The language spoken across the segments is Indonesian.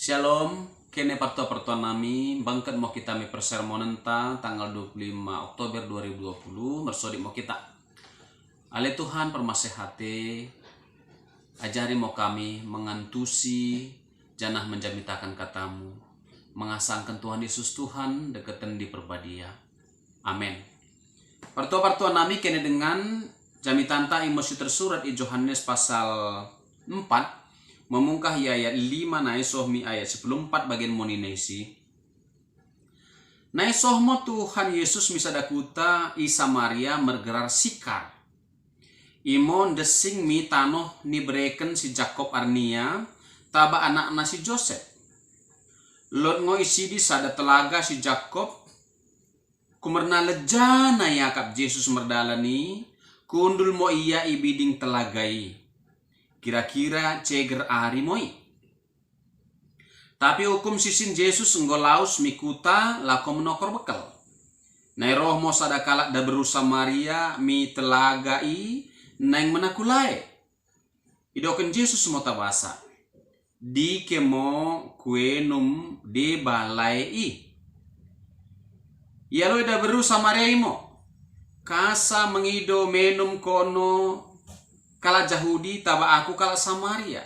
Shalom, kene parto-parto nami, bangkat mau kita mi persermonan tanggal 25 Oktober 2020, bersodi mau kita. Ale Tuhan permasehati, ajari mau kami mengantusi, janah menjamitakan katamu, mengasangkan Tuhan Yesus Tuhan, deketan di perbadia. Amin. Parto-parto nami kene dengan jamitanta emosi tersurat di Yohanes pasal 4, memungkah ayat 5 na isohmi ayat 14 bagian moninesi. Na isohmo Tuhan Yesus misadakuta i Samaria mergerar sikar. Imo desing mi tanoh ni breken si Jakob Arnia taba anak-anak si Joseph. Lot ngo isi di sada telaga si Jakob kumerna lejana yakap Yesus merdalani kundul mo iya ibiding telagai. Kira-kira ceger ari moi. Tapi hukum sisin Yesus nggolaus mikuta lako menokor bekal. Nai roh mo sadakala da beru Samaria mi telagai nang menakulai. Idoken Yesus mo tabasa. Di kemo kuenum de balai i. Yalo da beru Samaria imo. Kasa mengido menum kono kala Yahudi taba aku kala Samaria.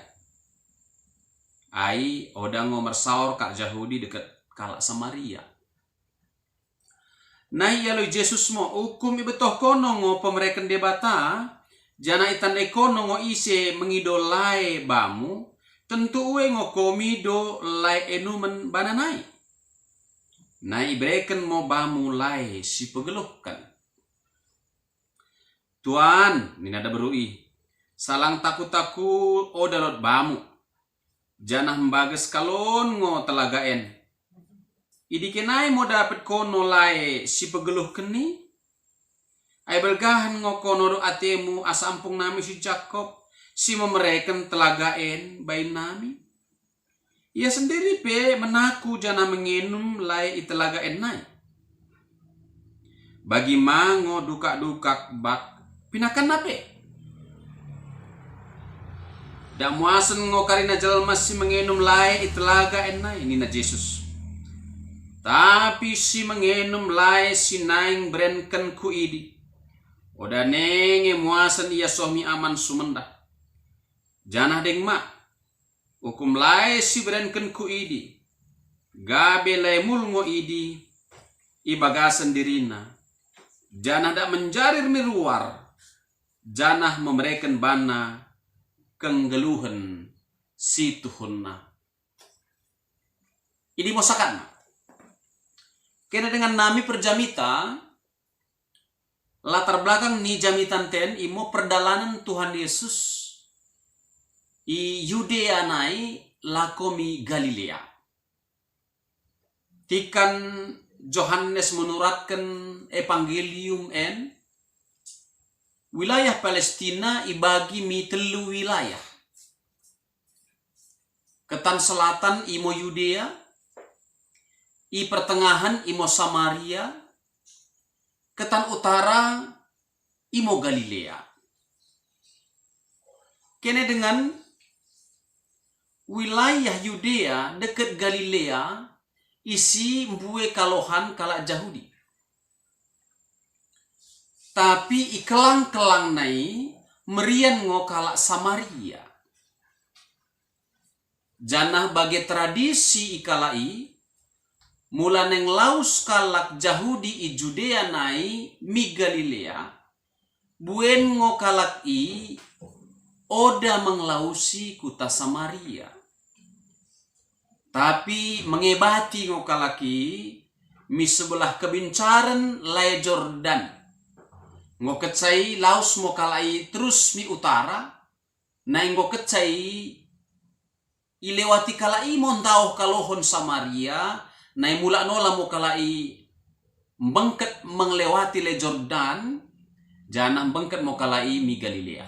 Ai odang ngomar saur kak Yahudi dekat kala Samaria. Nah yalo Yesus mo hukum ibetoh kono ngo pemereken debata jana itan ekono ngo ise mengidolai bamu tentu ue ngo komido lai enumen bananai. Nah ibreken mo bamu lai si pegeluhkan. Tuan minada berui. Salang taku-taku odalot bamu. Janah mbages kalon ngo telagaen. Idi kenai mo dapet kono lae si pegeluh keni. Ay belgahan ngo kono do atemu asampung nami si Jakob. Si memereken telagaen bayi nami. Ia sendiri pe menaku janah menginum laeitelagaen nai. Bagi mango dukak-dukak bak pinakan nape. Da muasen ngo karina jelma si mengenum lai itelaga enai ini na Yesus. Tapi si mengenum lai si naing brenken ku idi. Oda nenge muasen ia sohmi aman sumenda. Janah deng ma. Hukum lai si brenken ku idi. Gabe lai mul ngo idi. Ibagasan dirina. Janah dak menjarir miruar. Janah memereken bana kenggeluhan si Tuhunna. Ini mosakan. Kena dengan nami perjamita latar belakang ni jamitan ten imo perdalanan Tuhan Yesus i Yudea nai lakomi Galilea. Tikan Yohanes menuratkan evangelium en wilayah Palestina ibagi mi telu wilayah. Ketan selatan imo Yudea, i pertengahan imo Samaria, ketan utara imo Galilea. Kene dengan wilayah Yudea dekat Galilea isi mbue kalohan kala Yahudi. Tapi ikelang-kelang nai merian ngo kalak Samaria. Janah bagi tradisi ikalai mula neng laus kalak Yahudi i Judea nai mi Galilea buen ngo kalak i oda menglausi kuta Samaria. Tapi mengebati ngo kalak i mi sebelah kebincaran lai Jordan. Ngo kecai laus mo kalai terus mi utara. Na ngo kecai ilewati kalai montauh kalohon Samaria. Na mula nola mo kalai bengket menglewati le Jordan. Jangan bengket mo kalai mi Galilea.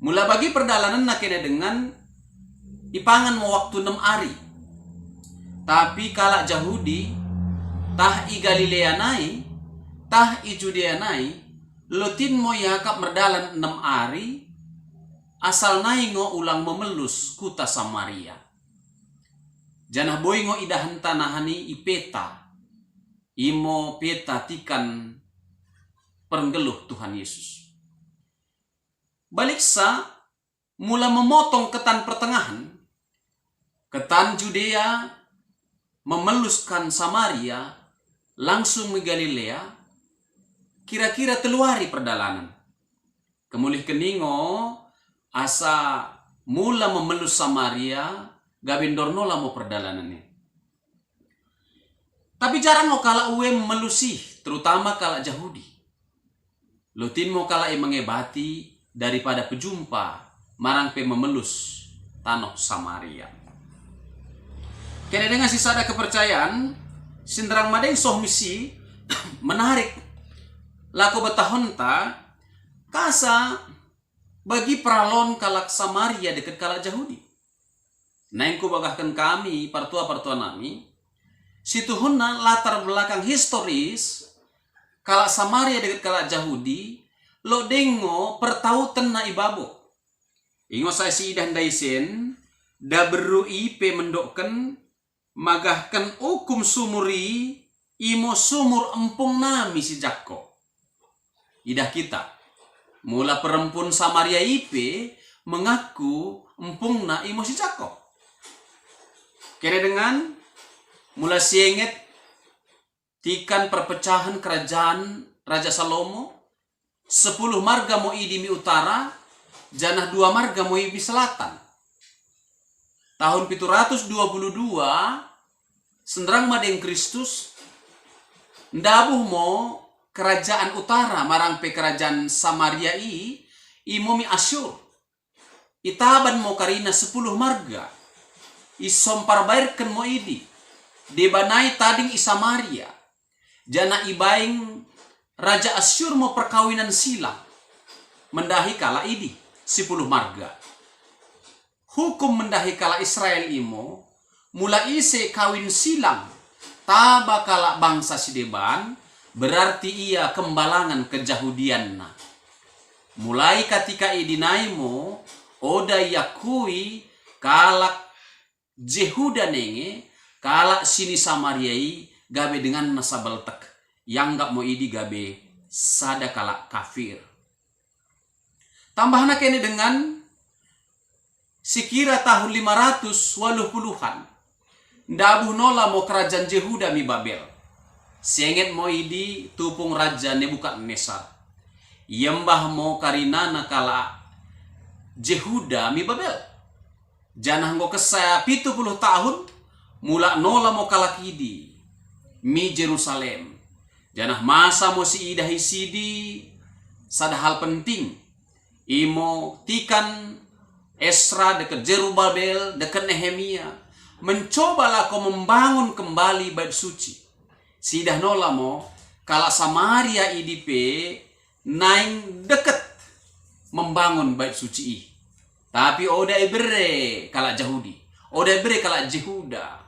Mula bagi perdalanan na kena dengan ipangan mo waktu 6 hari. Tapi kalak Yahudi tah i Galilea nai tah i Judea nai lutin mo yakap merdalan 6 hari asal nai ngo ulang memelus kuta Samaria. Janah boingo idahan tanahani ipeta. Imo peta tikan perenggeluh Tuhan Yesus. Baliksa mula memotong ketan pertengahan. Ketan Judea memeluskan Samaria langsung ke Galilea. Kira-kira teluari perdalanan. Kemulih keningo asa mula memelus Samaria gabindorno lamo perdalanannya. Tapi jarang mo kala uwe memelusi, terutama kala Yahudi. Lutin mo kala mengebati daripada pejumpa marang pe memelus tanah Samaria. Kena dengan sisada kepercayaan, sindrang madeng soh misi menarik laku betahonta kasa bagi pralon kalak Samaria dekat kalak Yahudi. Naingku bagahkan kami partua-partua nami situhunna latar belakang historis kalak Samaria dekat kalak Yahudi lo dengo pertautan na ibabo. Ingo saya si idah daisen da beru ipe mendokken magahkan hukum sumuri imo sumur empung nami si Jakko. Idah kita mula perempun Samaria ipe mengaku empung na imo si Jakko. Kena dengan mula sienget tikan perpecahan kerajaan Raja Salomo 10 marga mo idi mi utara janah 2 marga mo idi selatan. Tahun 722 sendrang madeng Kristus ndabuh mo kerajaan utara marang pe kerajaan Samaria imo mi Asyur. Itaban mo karina 10 marga. Isompar bairken mo idi. Debanai tading i Samaria. Jana ibaing Raja Asyur mo perkawinan silang. Mendahi kala idi 10 marga. Hukum mendahi kala Israel imo mula ise kawin silang taba kala bangsa sideban berarti ia kembalangan kejahudian na. Mulai ketika idinaimo oda yakui kalak Jehuda nenge kalak sini Samariai gabe dengan nasabeltek yang gak mau idi gabe sada kalak kafir. Tambahna kene dengan sekira tahun 580-an ndabuh nola mo kerajaan Jehuda mi Babel. Senget mo idi tupung Raja Nebukadnezar. Yembah mo karinana kala Jehuda mi Babel. Janah ngo kesaya 70 tahun mula nola mo kalakidi mi Jerusalem. Janah masa mo si idah isidi sada hal penting. Imo tikan Esra dekat Jerubabel, dekat Nehemia mencobalah kau membangun kembali bait suci. Sidah nola mo kala Samaria idipe naing deket membangun bait suci. Tapi oda ibere kala Yahudi, oda ibere kala Jehuda.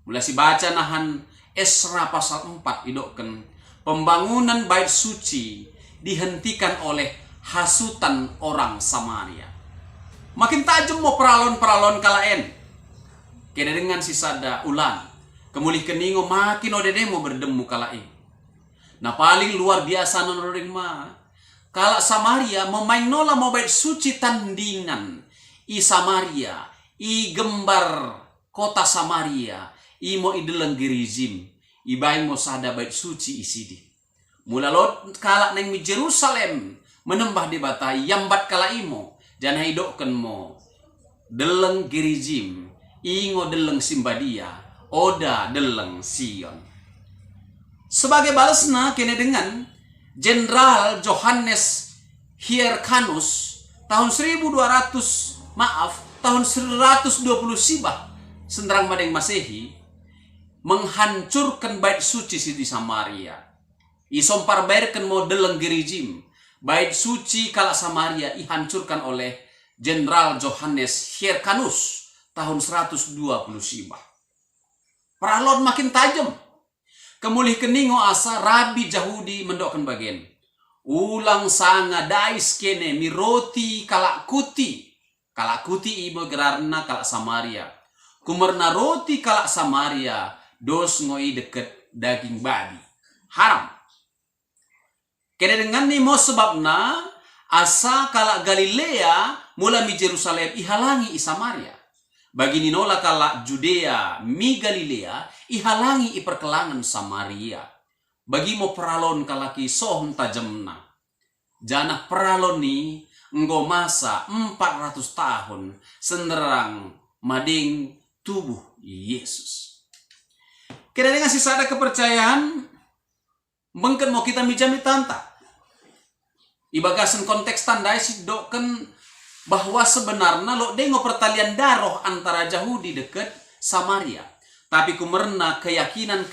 Mulai si baca nahan Esra pasal 4 idokkan pembangunan bait suci dihentikan oleh hasutan orang Samaria. Makin tajam mau peralon-peralon kalaen. Kena dengan sisada ulan. Kemulih keningo makin odedemo berdemu kalaen. Nah paling luar biasa nonoring ma. Kala Samaria memain nola mau bait suci tandingan. I Samaria. I gembar kota Samaria. I mo ideleng gerizim. I baing mo sada bait suci isidi. Mula lot kala neng mi Jerusalem. Menembah di batai yambat kala imo. Jangan hidokkan mo deleng gerizim, ingo deleng Simbadia, oda deleng Sion. Sebagai balasna kena dengan Jenderal Johannes Hyrcanus tahun 120 Sibah senderang madeng Masehi menghancurkan bait suci di Samaria. Isompar bairkan mo deleng gerizim. Bait suci kala Samaria dihancurkan oleh Jenderal Johannes Hyrcanus tahun 120 Sibah. Peralon makin tajam. Kemulih keningo asa Rabi Yahudi mendokkan bagian. Ulang sanga dais kene miroti kalak kuti. Kalak kuti ibo gerarna kalak Samaria. kumerna roti kalak Samaria dos ngoi deket daging babi. Haram. Kena dengan ni mo sebabna asa kalak Galilea mula mi Jerusalem ihalangi i Samaria. Bagi ninola kalak Judea mi Galilea ihalangi i perkelangan Samaria. Bagi mo peralon kalaki sohon tajamna. Jana peralon ni nggo masa 400 tahun senderang mading tubuh Yesus. Kira dengan sisa ada kepercayaan mungkin mau kita mijami tanta. Ibagasan konteks tandai si doken bahwa sebenarnya lo dengo pertalian daroh antara Yahudi deket Samaria. Tapi kumerna keyakinan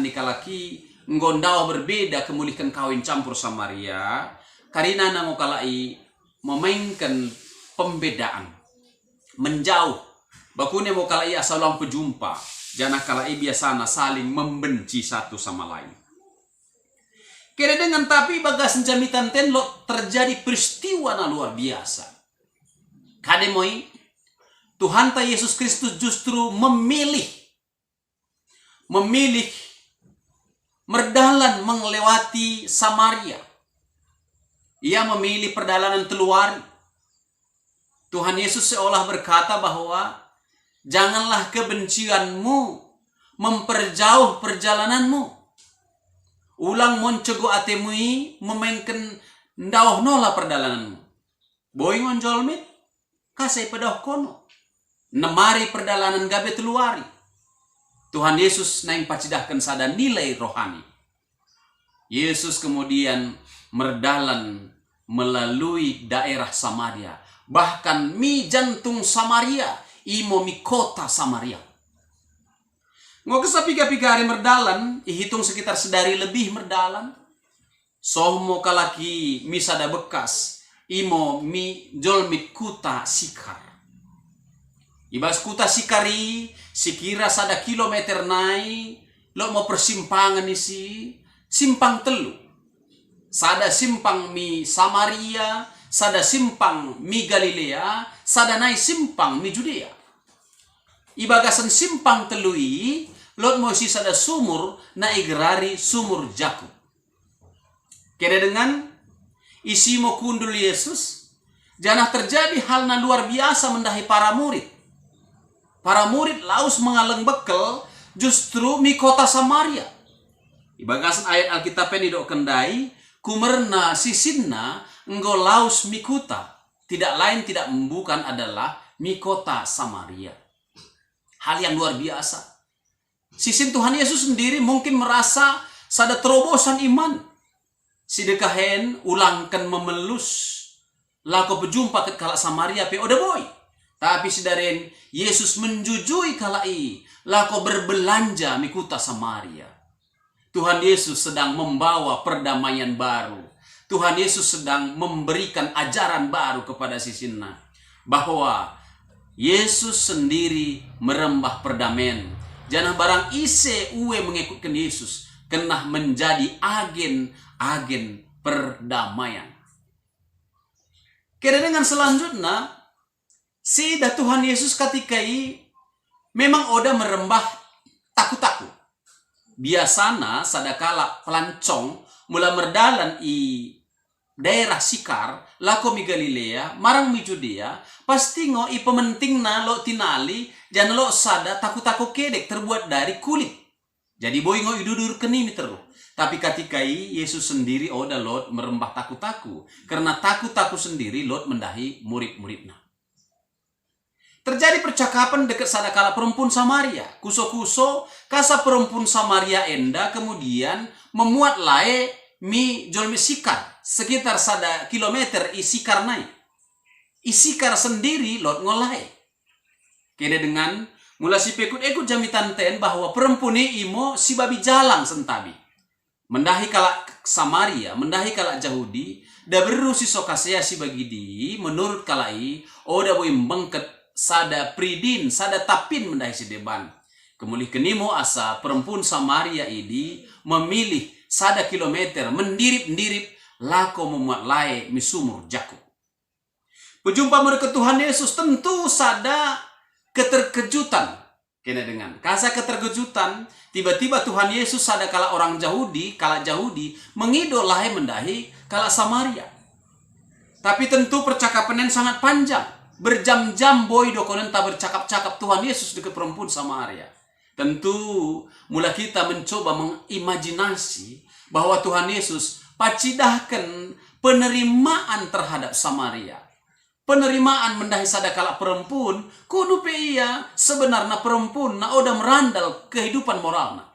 ni kalaki nggondao berbeda kemulihkan kawin campur Samaria. Karina nango kalai memainkan pembedaan. Menjauh. Bakune mau kalai asal ulang pejumpa. Jana kalai biasana saling membenci satu sama lain. Kira dengan tapi bagas jamitan ten lo terjadi peristiwa na luar biasa. Kademoi Tuhan ta Yesus Kristus justru memilih merdalan melewati Samaria. Ia memilih perjalanan teluari. Tuhan Yesus seolah berkata bahwa janganlah kebencianmu memperjauh perjalananmu. Ulang moncego atemui memainkan ndauh nola perdalananmu. Boy ngonjolmit kasai pedoh kono. Nemari perjalanan gabe teluari. Tuhan Yesus naing pacidahkan sada nilai rohani. Yesus kemudian merdalan melalui daerah Samaria. Bahkan mi jantung Samaria, imo mi kota Samaria. Ngo kesapiga-piga hari merdalan, ihitung sekitar sedari lebih merdalan. Sohmo kalaki mi sada bekas, imo mi jolmit kuta Sikar. Ibas kuta Sikari, sikira sada kilometer nai, lo mau persimpangan isi, simpang telu. Sada simpang mi Samaria, sada simpang mi Galilea, sada nai simpang mi Judea. Ibagasan simpang telui, lot mosi sada sumur na igrari sumur Jakub. Kira dengan isi mo kundul Yesus, janah terjadi hal na luar biasa mendahi para murid. Para murid laus mengaleng bekel justru mi kota Samaria. Ibagasan ayat Alkitab ini dok kendai, kumerna sisinna enggo laus mikuta. Tidak lain tidak bukan adalah mikota Samaria. Hal yang luar biasa. Sisin Tuhan Yesus sendiri mungkin merasa sada terobosan iman. Sidekahen ulangkan memelus. Lako berjumpa ke kalak Samaria pe oda boy. Tapi sidaren Yesus menjujui kalai. Lako berbelanja mikuta Samaria. Tuhan Yesus sedang membawa perdamaian baru. Tuhan Yesus sedang memberikan ajaran baru kepada sisinna. Bahwa Yesus sendiri merembah perdamaian. Jangan barang ise uwe mengikutkan Yesus. Kena menjadi agen perdamaian. Kira dengan selanjutnya. Sida Tuhan Yesus katikai memang oda merembah takut-takut. Biasana sadakala pelancong mula merdalan i daerah Sikar, lako mi Galilea, marang mi Judea, pasti ngo i pementingna lo tinali, dan lo sada takut-takut kedek terbuat dari kulit. Jadi boy ngo idudur kenimi teru. Tapi katikai Yesus sendiri oda lot merembah takut-takut. Karena takut-takut sendiri lot mendahi murid-muridna. Terjadi percakapan dekat sadakala perempuan Samaria. Kuso-kuso kasa perempuan Samaria enda kemudian memuat lae mi jolmi Sikar. Sekitar sada kilometer i Sikar naik. I Sikar sendiri lot ngolai. Kena dengan mula si pekut-ekut jamitan ten bahwa perempuan imo si babi jalang sentabi. Mendahi kalak Samaria, mendahi kalak Yahudi. Da beru si sokasea si bagi di menurut kalai oda boy bengket sada pridin, sada tapin mendahi si deban. Kemulih kenimo asa perempuan Samaria ini memilih sada kilometer mendirip-ndirip lako memuat lae misumur Jakub. Berjumpa mereka Tuhan Yesus tentu sada keterkejutan. Kena dengan kasa keterkejutan, tiba-tiba Tuhan Yesus ada kala orang Yahudi, mengidolai mendahi kala Samaria. Tapi tentu percakapan yang sangat panjang. Berjam-jam boy dokonen tak bercakap-cakap Tuhan Yesus dekat perempuan Samaria. Tentu mula kita mencoba mengimajinasi bahwa Tuhan Yesus pacidahkan penerimaan terhadap Samaria. Penerimaan mendahi sadakala perempuan, kudu pe ia sebenarnya perempuan na oda merandal kehidupan moralna.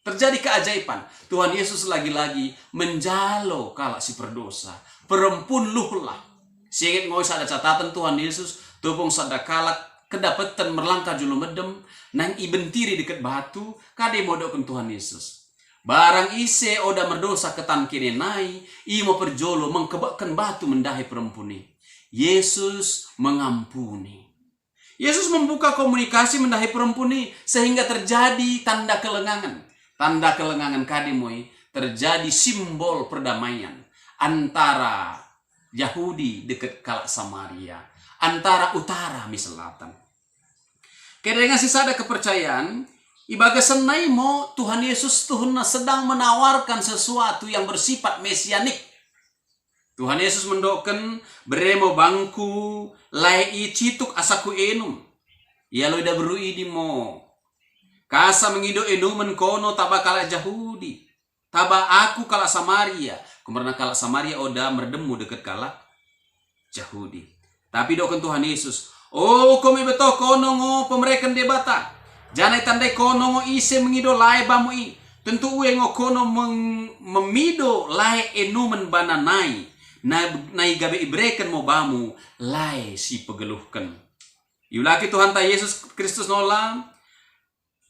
Terjadi keajaiban. Tuhan Yesus lagi-lagi menjalo kala si perdosa. Perempuan luhlah. Singit ngoi sada catatan Tuhan Yesus, tupung sadakala kedapatan merlangkah julu medem, nang ibentiri dekat batu, kade modokkan Tuhan Yesus. Barang ise oda merdosa ketan kini nai, imo perjolo mengkebakkan batu mendahi perempuan ini. Yesus mengampuni. Yesus membuka komunikasi mendahi perempuan ini sehingga terjadi tanda kelengangan. Tanda kelengangan kadimoi terjadi simbol perdamaian antara Yahudi dekat kala Samaria, antara utara mi selatan. Kedengan sisa ada kepercayaan ibaga senai mo Tuhan Yesus Tuhunna sedang menawarkan sesuatu yang bersifat mesianik. Tuhan Yesus mendoken beremo bangku lai cituk asaku enum. Ia lo ida berui di mo. Kasa mengido enumen kono taba kala Yahudi. Taba aku kala Samaria. Kemerna kala Samaria oda merdemu dekat kala Yahudi. Tapi doken Tuhan Yesus. Oh komi beto kono ngo pemerekan debata. Janai tandai kono ngo ise mengido lai bamui. Tentu ue ngo kono memido lai enumen bananai. Nai gabe ibreken mo bamu lai si pegeluhkan. Iulaki Tuhan ta Yesus Kristus nola.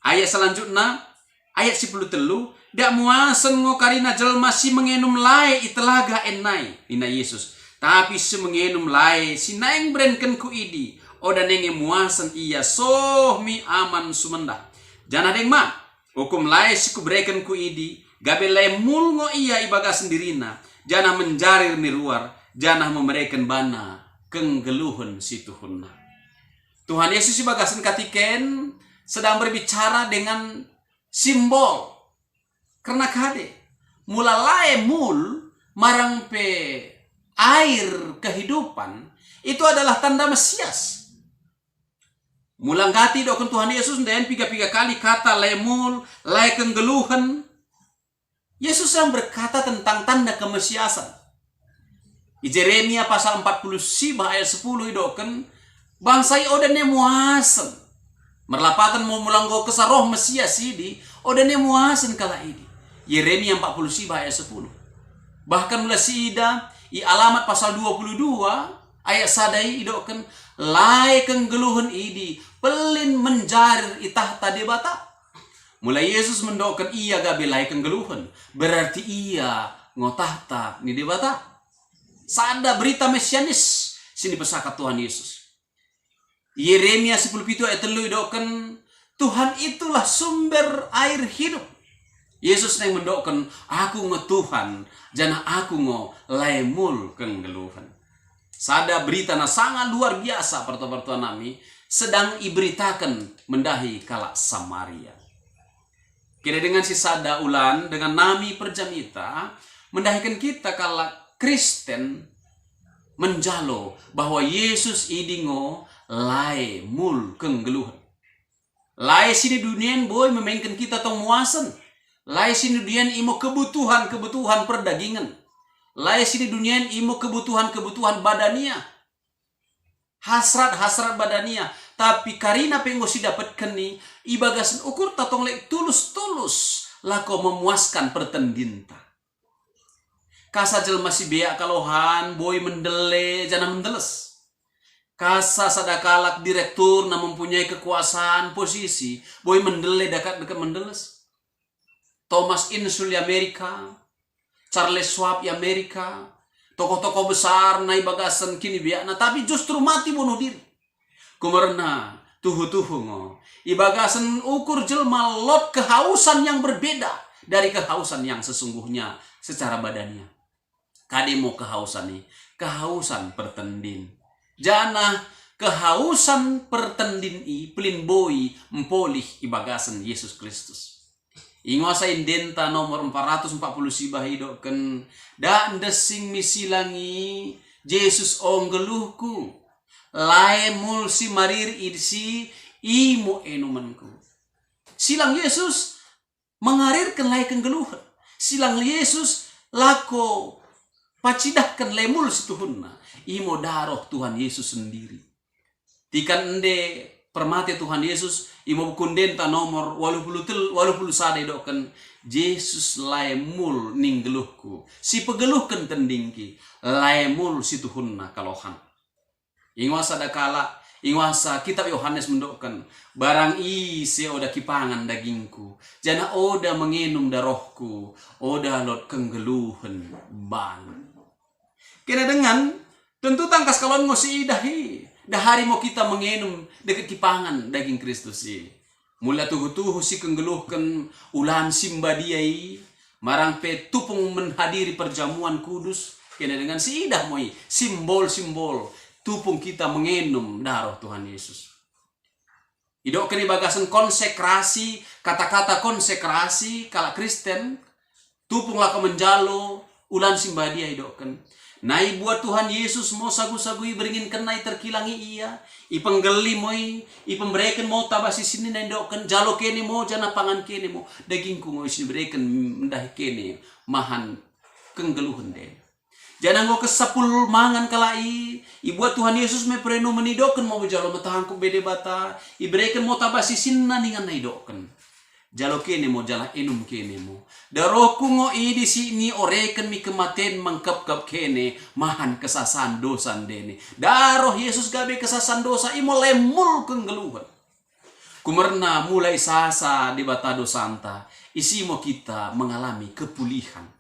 Ayat selanjutnya ayat 10 telu. Dak muasen ngo karina jelma si mengenum lai itelaga enai. Ina Yesus. Tapi si mengenum lai si naeng brenken ku idi. Oda nenge muasen iya soh mi aman sumenda. Jana deng ma. Hukum lai si ku breken ku idi. Gabe lai mulngo iya ibaga sendirina. Janah menjarir miruar, janah memberikan bana kenggeluhun si Tuhunna. Tuhan Yesus si bagasan katiken sedang berbicara dengan simbol. Karena kade mulai mul marang pe air kehidupan itu adalah tanda Mesias. Mulang gati dokon Tuhan Yesus dan piga-piga kali kata lemul, lai kenggeluhan. Yesus yang berkata tentang tanda kemesiasan. Di Yeremia pasal 40 ayat 10 idoken bangsa odane muasen. Merlapatan mau mulanggo kesaroh Mesias idi odane muasen kala ini. Yeremia 40 ayat 10. Bahkan mulai sida i alamat pasal 22 ayat sadai idoken lai kenggeluhan idi pelin menjarir itah tadi bata. Mulai Yesus mendoakan ia gabe lai kenggeluhan. Berarti ia ngotahta ni debata. Sada berita mesianis. Sini pesakat Tuhan Yesus. Yeremia 10 ayat 3 doakan. Tuhan itulah sumber air hidup. Yesus yang mendoakan. Aku ngo Tuhan. Jana aku ngo laimul kenggeluhan. Sada berita na sangat luar biasa. Pertuan nami. Sedang iberitakan mendahi kala Samaria. Kira dengan si sada ulan dengan nami perjamita mendahikan kita kala Kristen menjalo bahwa Yesus idingo lai mul kenggeluhan. Lai sini dunia boy memainkan kita tong muasan. Lai sini dunia imo kebutuhan perdagingan. Lai sini dunia imo kebutuhan badania. Hasrat badania. Tapi karina penggo si dapatkan ni ibagasan ukur tatong lek tulus lako memuaskan pertendinta. Kasa jelma si beak kalohan boy mendele jana mendeles. Kasa sadakalak direktur na mempunyai kekuasaan posisi boy mendele dekat mendeles. Thomas Insul di Amerika, Charles Schwab di Amerika, tokoh-tokoh besar na ibagasan kini beak na tapi justru mati bunuh diri. Kumerna tuhu-tuhu ngo. Ibagasan ukur jelma lot kehausan yang berbeda dari kehausan yang sesungguhnya secara badannya. Kademo kehausan nih, kehausan pertendin. Jana kehausan pertendin pelin boi mempolih ibagasan Yesus Kristus. Ingosa indenta nomor 440 sibah hidoken dan desing misilangi Yesus onggeluhku laemul si marir idsi imo enumanku. Silang Yesus mengarirkan lai kegeluhan. Silang Yesus lako pacidahkan lemul situhunna. Imo daroh Tuhan Yesus sendiri. Tikan ende permati Tuhan Yesus imo kundenta nomor 80 sada doken Yesus laemul ninggeluhku si pegeluhkan tendingki laemul situhunna kalohan. Ingwasa dakala ingwasa kitab Yohanes mendokkan barang isi oda kipangan dagingku jana oda menginum darohku oda lot kenggeluhan ban. Kena dengan tentu tangkas kalon ngosi idahi dah hari mau kita menginum dekat kipangan daging Kristus sih. Mula tuhu-tuhu si kenggeluhkan ulan simba diai marang pe tupung menghadiri perjamuan kudus kena dengan si idah moi simbol-simbol tupung kita menginum darah Tuhan Yesus. Idok kini bagasan konsekrasi, kata-kata konsekrasi kala Kristen tupung laka menjalo ulan simbadia idokkan. Nai buat Tuhan Yesus mau sagu-sagui beringin kenai terkilangi iya, ipenggeli moi, ipemberikan mau tabasi sini nai idokkan jalo kene mau jana pangan kene mau dagingku mau isi berikan mendah kene mahan kenggeluhan deh. Jangan ngau kesapul mangan kalai, ibuat Tuhan Yesus me prenu menidoken mau jalo matahangku bede bata, iberikan mau tabasi sinna ningan naidoken. Jalo kene mau jala enum kene mau. Daroku ngo di sini oreken mi kematen mengkap-kap kene mahan kesasan dosa dene. Daroh Yesus gabe kesasan dosa imo lemul kenggeluhan. Kumerna mulai sasa di bata dosanta, isi mau kita mengalami kepulihan.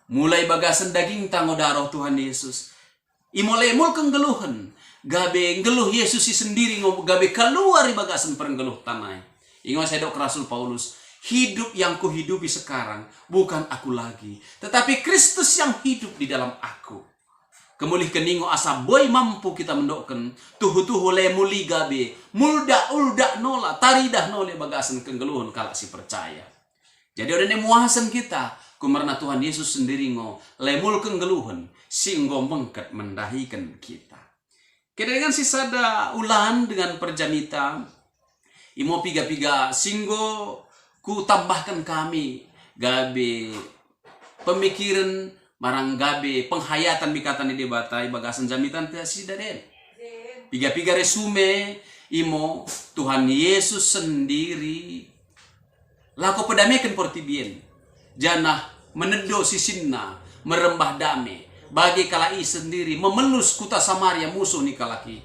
Mulai bagasan daging tango darah Tuhan Yesus. Imolemul kenggeluhan. Gabe ngeluh Yesus sendiri gabe keluar di bagasan perenggeluh tanai. Ingat saya dok Rasul Paulus. Hidup yang kuhidupi sekarang bukan aku lagi. Tetapi Kristus yang hidup di dalam aku. Kemulih keningo asa boy mampu kita mendokkan. Tuhu-tuhu lemuli gabe. Mulda ulda nola. Taridah nole bagasan kenggeluhan kalau si percaya. Jadi udah muasan kita. Kumarna Tuhan Yesus sendiri ngo lemul kenggeluhan singgo mengket mendahikan kita. Kira dengan sisada ulan dengan perjanita imo piga-piga singgo ku tambahkan kami gabe pemikiran marang gabe penghayatan bikatan di debatai bagasan jamitan tiasi daden. Piga-piga resume imo Tuhan Yesus sendiri lako pedamaikan portibien. Janah menedo sisinna merembah dame bagi kalai sendiri memelus kuta Samaria musuh ni kalaki.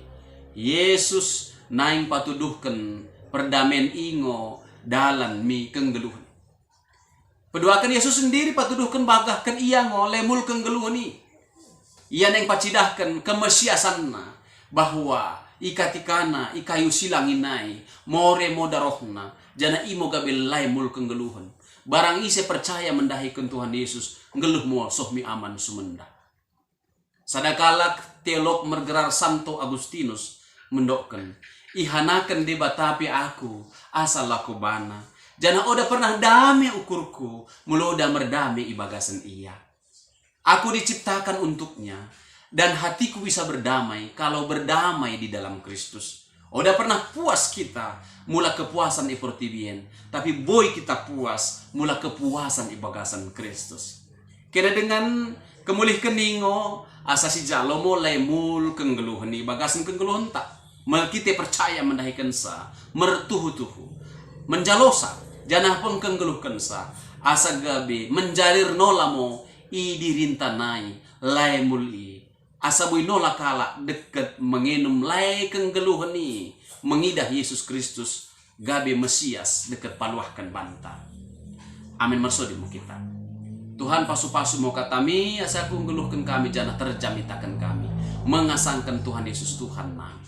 Yesus naing patuduhkan perdamen ingo dalan mi kenggeluhan. Peduakan Yesus sendiri patuduhkan bagahkan ia ngo lemul kenggeluhan ni. Ia neng pacidahkan kemesiasanna bahwa ikatikana ikayu silang inai more modarohna jana imo gabel lemul kenggeluhan. Barang ise percaya mendahikan Tuhan Yesus ngeluh mo sohmi aman sumenda. Sadakala teolog mergerar Santo Agustinus mendokkan ihanakan debatapi aku asal laku bana. Jana oda pernah dame ukurku mulu oda merdame ibagasan iya. Aku diciptakan untuknya dan hatiku bisa berdamai kalau berdamai di dalam Kristus. Oda pernah puas kita mula kepuasan iportibien, tapi boy kita puas mula kepuasan ibagasan Kristus. Kira dengan kemulih keningo asasi jalo mo lemul kenggeluhan ibagasan kenggeluhan tak. Kita percaya mendahikan sa mertuhu-tuhu menjalosa janah pun kenggeluhkan sa asa gabe menjalir nolamo i dirintanai lemul i. Asa bui nola kala dekat menginum lai kenggeluhan ni mengidah Yesus Kristus gabe Mesias dekat paluahkan banta. Amin marsudi mu kita. Tuhan pasu-pasu mau katami asa aku ngeluhkan kami jana terjamitakan kami mengasangkan Tuhan Yesus Tuhan nami.